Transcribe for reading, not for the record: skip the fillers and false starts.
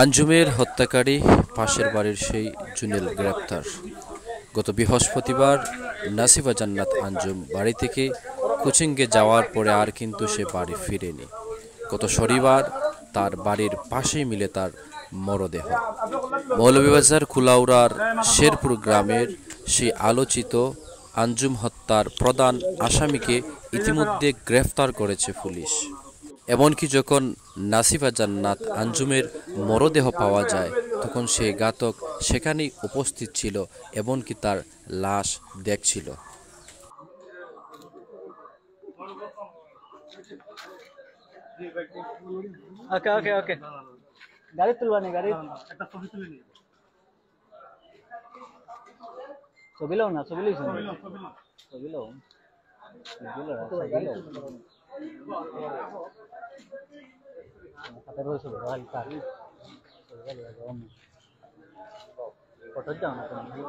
আঞ্জুমের হত্যাকারী পাশের বাড়ির সেই জুনেল গ্রেপ্তার। গত বৃহস্পতিবার নাসিফা জান্নাত আঞ্জুম বাড়ি থেকে কোচিংয়ে যাওয়ার পরে আর কিন্তু সে বাড়ি ফিরেনি। গত শনিবার তার বাড়ির পাশেই মিলে তার মরদেহ। মৌলভীবাজার কুলাউড়ার শেরপুর গ্রামের সেই আলোচিত আঞ্জুম হত্যার প্রধান আসামিকে ইতিমধ্যে গ্রেফতার করেছে পুলিশ। এমনকি যখন নাসিফা জান্নাত আঞ্জুমের মরদেহ পাওয়া যায় তখন সেই ঘাতক সেখানেই উপস্থিত ছিল, এমনকি তার লাশ দেখছিল। ওকে ওকে ওকে গাড়ি তুলবানি গাড়ি একটা ছবি তুলে নি ছবি লও না ছবি লইছ ছবি লও হাতে রয়েছে হালকা ফটো যাও না তুমি